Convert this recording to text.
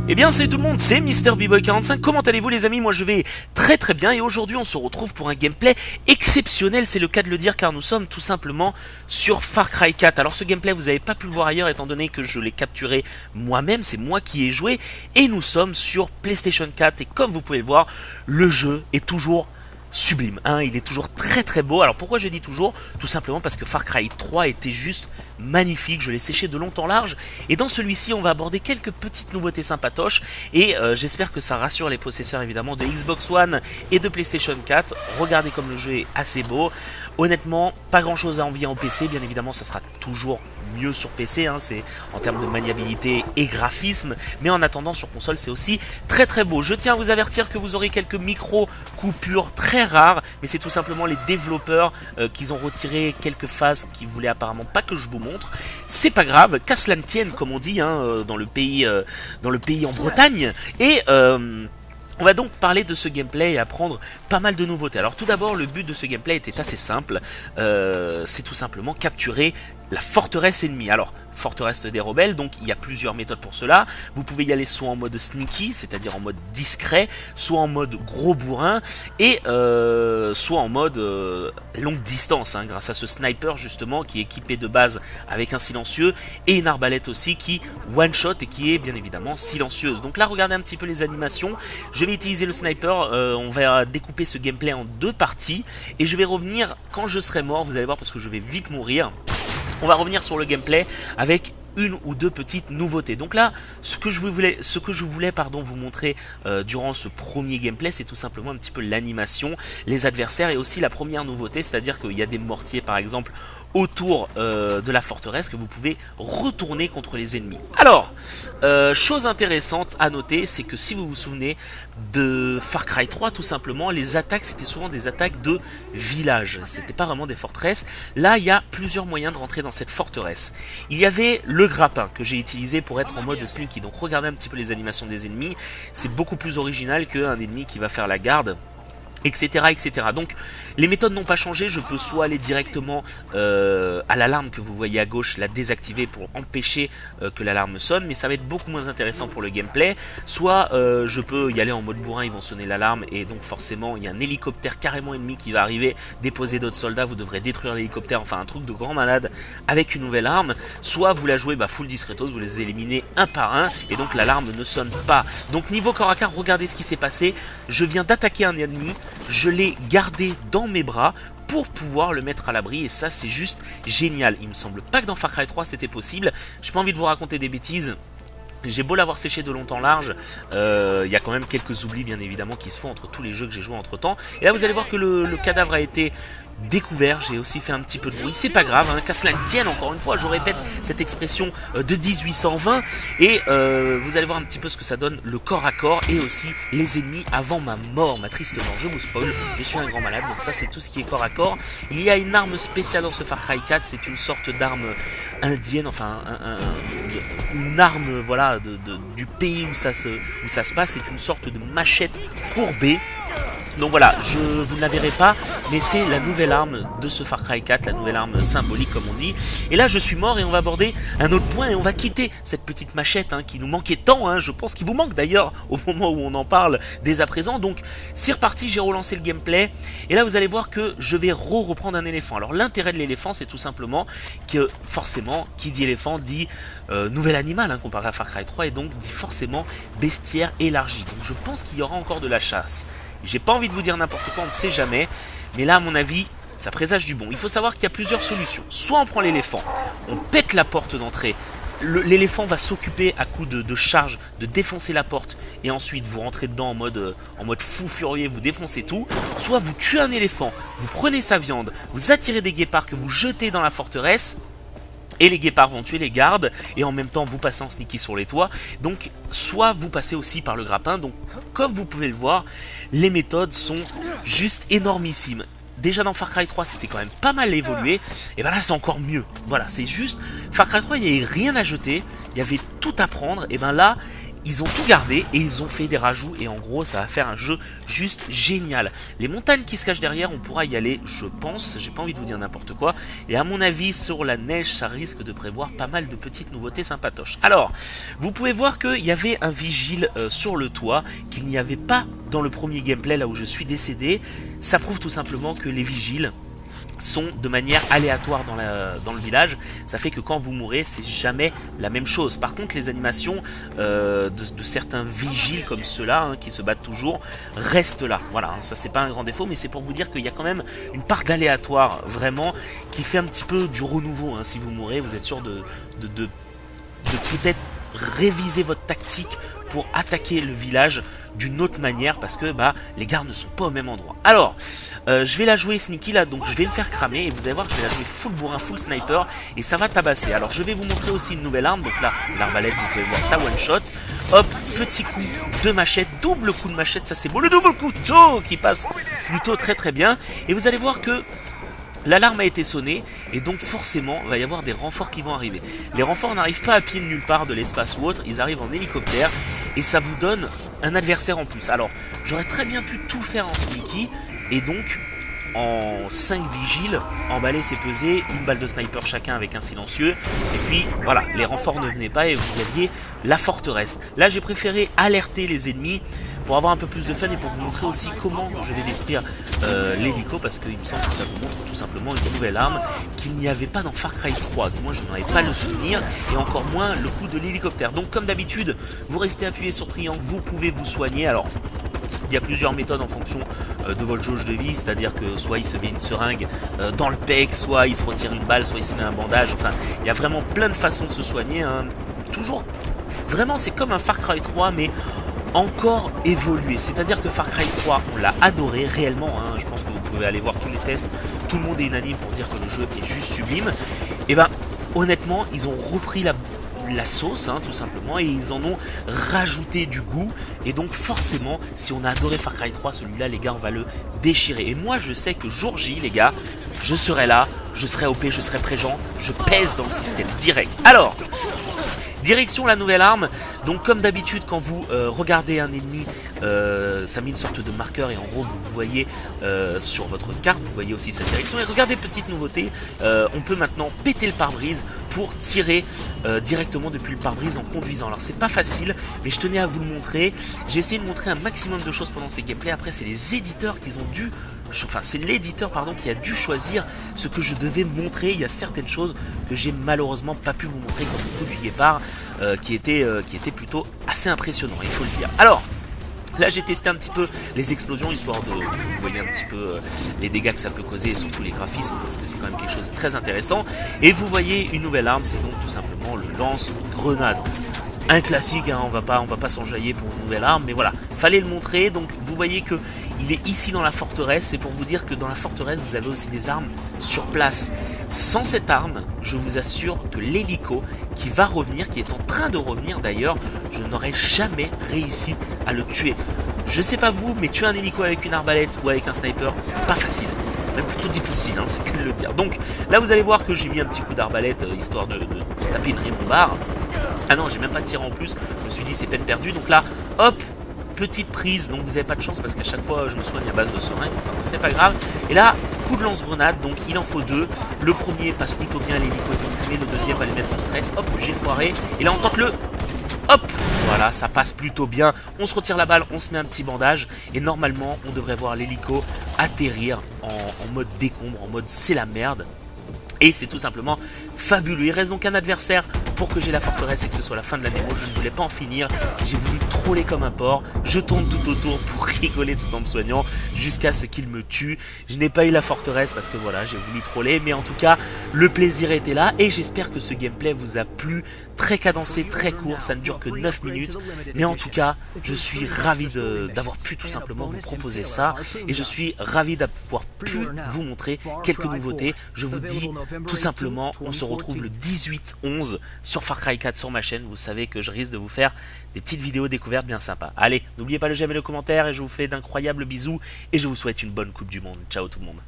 Eh bien salut tout le monde, c'est MrBboy45, comment allez-vous les amis? Moi je vais très très bien et aujourd'hui on se retrouve pour un gameplay exceptionnel, c'est le cas de le dire car nous sommes tout simplement sur Far Cry 4. Alors ce gameplay vous n'avez pas pu le voir ailleurs étant donné que je l'ai capturé moi-même, c'est moi qui ai joué et nous sommes sur PlayStation 4 et comme vous pouvez le voir, le jeu est toujours sublime, hein, il est toujours très très beau. Alors pourquoi je dis toujours? Tout simplement parce que Far Cry 3 était juste magnifique, je l'ai séché de long en large et dans celui-ci on va aborder quelques petites nouveautés sympatoches et j'espère que ça rassure les possesseurs évidemment de Xbox One et de PlayStation 4. Regardez comme le jeu est assez beau, honnêtement pas grand chose à envier en PC, bien évidemment ça sera toujours mieux sur PC, hein, c'est en termes de maniabilité et graphisme, mais en attendant sur console c'est aussi très très beau. Je tiens à vous avertir que vous aurez quelques micro coupures très rares, mais c'est tout simplement les développeurs qui ont retiré quelques phases qui voulaient apparemment pas que je vous montre. C'est pas grave, qu'à cela ne tienne comme on dit hein, dans le pays en Bretagne et on va donc parler de ce gameplay et apprendre pas mal de nouveautés. Alors tout d'abord, le but de ce gameplay était assez simple, c'est tout simplement capturer la forteresse ennemie. Alors, forteresse des rebelles, donc il y a plusieurs méthodes pour cela. Vous pouvez y aller soit en mode sneaky, c'est-à-dire en mode discret, soit en mode gros bourrin, et soit en mode longue distance, hein, grâce à ce sniper justement qui est équipé de base avec un silencieux et une arbalète aussi qui one-shot et qui est bien évidemment silencieuse. Donc là, regardez un petit peu les animations. Je vais utiliser le sniper, on va découper ce gameplay en deux parties, et je vais revenir quand je serai mort, vous allez voir parce que je vais vite mourir. On va revenir sur le gameplay avec une ou deux petites nouveautés. Donc là, ce que je voulais vous montrer durant ce premier gameplay, c'est tout simplement un petit peu l'animation, les adversaires et aussi la première nouveauté, c'est-à-dire qu'il y a des mortiers par exemple autour de la forteresse que vous pouvez retourner contre les ennemis. Alors, chose intéressante à noter, c'est que si vous vous souvenez de Far Cry 3, tout simplement, les attaques c'était souvent des attaques de village, c'était pas vraiment des forteresses. Là, il y a plusieurs moyens de rentrer dans cette forteresse. Il y avait le grappin que j'ai utilisé pour être en mode sneaky, donc regardez un petit peu les animations des ennemis, c'est beaucoup plus original qu'un ennemi qui va faire la garde, etc, etc. Donc les méthodes n'ont pas changé, je peux soit aller directement à l'alarme que vous voyez à gauche, la désactiver pour empêcher que l'alarme sonne, mais ça va être beaucoup moins intéressant pour le gameplay, soit je peux y aller en mode bourrin, ils vont sonner l'alarme et donc forcément il y a un hélicoptère carrément ennemi qui va arriver, déposer d'autres soldats, vous devrez détruire l'hélicoptère, enfin un truc de grand malade avec une nouvelle arme, soit vous la jouez full discretos, vous les éliminez un par un et donc l'alarme ne sonne pas. Donc niveau corps à corps, regardez ce qui s'est passé, je viens d'attaquer un ennemi, je l'ai gardé dans mes bras pour pouvoir le mettre à l'abri et ça c'est juste génial. Il me semble pas que dans Far Cry 3 c'était possible, j'ai pas envie de vous raconter des bêtises. J'ai beau l'avoir séché de long en large, il y a quand même quelques oublis bien évidemment qui se font entre tous les jeux que j'ai joué entre temps. Et là vous allez voir que le cadavre a été découvert, j'ai aussi fait un petit peu de bruit, c'est pas grave, hein, qu'à cela ne tienne, encore une fois, je répète cette expression de 1820, et vous allez voir un petit peu ce que ça donne le corps à corps, et aussi les ennemis avant ma mort, ma triste mort, je vous spoil, je suis un grand malade, donc ça c'est tout ce qui est corps à corps. Il y a une arme spéciale dans ce Far Cry 4, c'est une sorte d'arme indienne, enfin une arme voilà, du pays où ça se passe, c'est une sorte de machette courbée. Donc voilà, vous ne la verrez pas, mais c'est la nouvelle arme de ce Far Cry 4, la nouvelle arme symbolique comme on dit. Et là je suis mort et on va aborder un autre point et on va quitter cette petite machette hein, qui nous manquait tant, hein, je pense qu'il vous manque d'ailleurs au moment où on en parle dès à présent. Donc c'est reparti, j'ai relancé le gameplay et là vous allez voir que je vais reprendre un éléphant. Alors l'intérêt de l'éléphant c'est tout simplement que forcément qui dit éléphant dit nouvel animal hein, comparé à Far Cry 3 et donc dit forcément bestiaire élargi. Donc je pense qu'il y aura encore de la chasse. J'ai pas envie de vous dire n'importe quoi, on ne sait jamais, mais là à mon avis, ça présage du bon. Il faut savoir qu'il y a plusieurs solutions. Soit on prend l'éléphant, on pète la porte d'entrée, l'éléphant va s'occuper à coup de charge de défoncer la porte, et ensuite vous rentrez dedans en mode fou furieux, vous défoncez tout. Soit vous tuez un éléphant, vous prenez sa viande, vous attirez des guépards que vous jetez dans la forteresse, et les guépards vont tuer les gardes et en même temps vous passez en sneaky sur les toits. Donc soit vous passez aussi par le grappin. Donc comme vous pouvez le voir, les méthodes sont juste énormissimes. Déjà dans Far Cry 3 c'était quand même pas mal évolué, et ben là c'est encore mieux. Voilà, c'est juste Far Cry 3 il n'y avait rien à jeter, il y avait tout à prendre, et ben là ils ont tout gardé et ils ont fait des rajouts et en gros ça va faire un jeu juste génial. Les montagnes qui se cachent derrière, on pourra y aller, je pense, j'ai pas envie de vous dire n'importe quoi, et à mon avis sur la neige ça risque de prévoir pas mal de petites nouveautés sympatoches. Alors, vous pouvez voir qu'il y avait un vigile sur le toit, qu'il n'y avait pas dans le premier gameplay là où je suis décédé. Ça prouve tout simplement que les vigiles sont de manière aléatoire dans le village. Ça fait que quand vous mourrez, c'est jamais la même chose. Par contre, les animations de certains vigiles comme ceux-là, hein, qui se battent toujours, restent là. Voilà, hein, ça c'est pas un grand défaut, mais c'est pour vous dire qu'il y a quand même une part d'aléatoire, vraiment, qui fait un petit peu du renouveau. Hein. Si vous mourrez, vous êtes sûr de peut-être réviser votre tactique pour attaquer le village d'une autre manière parce que les gardes ne sont pas au même endroit. Alors, je vais la jouer sneaky là, donc je vais me faire cramer et vous allez voir que je vais la jouer full bourrin, full sniper et ça va tabasser. Alors je vais vous montrer aussi une nouvelle arme, donc là, l'arbalète, vous pouvez voir ça, one shot. Hop, petit coup de machette, double coup de machette, ça c'est beau, le double couteau qui passe plutôt très très bien. Et vous allez voir que l'alarme a été sonnée et donc forcément il va y avoir des renforts qui vont arriver. Les renforts n'arrivent pas à pied de nulle part de l'espace ou autre, ils arrivent en hélicoptère et ça vous donne un adversaire en plus. Alors j'aurais très bien pu tout faire en sneaky et donc en 5 vigiles, emballer c'est peser, une balle de sniper chacun avec un silencieux et puis voilà, les renforts ne venaient pas et vous aviez la forteresse. Là j'ai préféré alerter les ennemis pour avoir un peu plus de fun et pour vous montrer aussi comment je vais détruire l'hélico parce qu'il me semble que ça vous montre tout simplement une nouvelle arme qu'il n'y avait pas dans Far Cry 3, du moins je n'en avais pas le souvenir et encore moins le coup de l'hélicoptère. Donc comme d'habitude, vous restez appuyé sur triangle, vous pouvez vous soigner. Alors il y a plusieurs méthodes en fonction de votre jauge de vie, c'est-à-dire que soit il se met une seringue dans le pec, soit il se retire une balle, soit il se met un bandage, enfin il y a vraiment plein de façons de se soigner, hein. Toujours, vraiment c'est comme un Far Cry 3 mais encore évolué, c'est-à-dire que Far Cry 3 on l'a adoré réellement, hein. Je pense que vous pouvez aller voir tous les tests, tout le monde est unanime pour dire que le jeu est juste sublime. Et honnêtement ils ont repris la sauce, hein, tout simplement, et ils en ont rajouté du goût, et donc forcément si on a adoré Far Cry 3, celui-là les gars on va le déchirer, et moi je sais que jour J les gars, je serai là, je serai OP, je serai présent, je pèse dans le système direct. Alors direction la nouvelle arme, donc comme d'habitude quand vous regardez un ennemi, ça met une sorte de marqueur et en gros vous voyez sur votre carte, vous voyez aussi sa direction. Et regardez, petite nouveauté, on peut maintenant péter le pare-brise pour tirer directement depuis le pare-brise en conduisant. Alors c'est pas facile, mais je tenais à vous le montrer. J'ai essayé de montrer un maximum de choses pendant ces gameplays. Après c'est les éditeurs qui ont dû... Enfin, c'est l'éditeur qui a dû choisir ce que je devais montrer. Il y a certaines choses que j'ai malheureusement pas pu vous montrer, comme le coup du guépard, qui était plutôt assez impressionnant, il faut le dire. Alors, là j'ai testé un petit peu les explosions, histoire de vous voyez un petit peu les dégâts que ça peut causer et surtout les graphismes, parce que c'est quand même quelque chose de très intéressant. Et vous voyez une nouvelle arme, c'est donc tout simplement le lance-grenade. Un classique, hein, on va pas s'enjailler pour une nouvelle arme, mais voilà, fallait le montrer. Donc vous voyez que il est ici dans la forteresse, c'est pour vous dire que dans la forteresse vous avez aussi des armes sur place. Sans cette arme, je vous assure que l'hélico qui va revenir, qui est en train de revenir d'ailleurs, je n'aurais jamais réussi à le tuer. Je sais pas vous, mais tuer un hélico avec une arbalète ou avec un sniper, c'est pas facile. C'est même plutôt difficile, hein, c'est que de le dire. Donc là vous allez voir que j'ai mis un petit coup d'arbalète, histoire de taper une rémombarde. Ah non, j'ai même pas tiré en plus, je me suis dit c'est peine perdue. Donc là, hop, petite prise, donc vous n'avez pas de chance parce qu'à chaque fois je me soigne à base de seringue, enfin c'est pas grave. Et là, coup de lance-grenade, donc il en faut deux. Le premier passe plutôt bien, l'hélico est enfumé, le deuxième va les mettre en stress. Hop, j'ai foiré. Et là on tente le... Hop, voilà, ça passe plutôt bien. On se retire la balle, on se met un petit bandage. Et normalement, on devrait voir l'hélico atterrir en mode décombre, en mode c'est la merde. Et c'est tout simplement fabuleux. Il reste donc un adversaire pour que j'ai la forteresse et que ce soit la fin de la démo. Je ne voulais pas en finir. J'ai voulu troller comme un porc. Je tourne tout autour pour rigoler tout en me soignant jusqu'à ce qu'il me tue. Je n'ai pas eu la forteresse parce que voilà, j'ai voulu troller. Mais en tout cas, le plaisir était là. Et j'espère que ce gameplay vous a plu. Très cadencé, très court. Ça ne dure que 9 minutes. Mais en tout cas, je suis ravi d'avoir pu tout simplement vous proposer ça. Et je suis ravi d'avoir pu vous montrer quelques nouveautés. Je vous dis tout simplement, on se retrouve le 18-11 sur Far Cry 4 sur ma chaîne. Vous savez que je risque de vous faire des petites vidéos découvertes bien sympas. Allez, n'oubliez pas le j'aime et le commentaire et je vous fais d'incroyables bisous et je vous souhaite une bonne Coupe du Monde. Ciao tout le monde.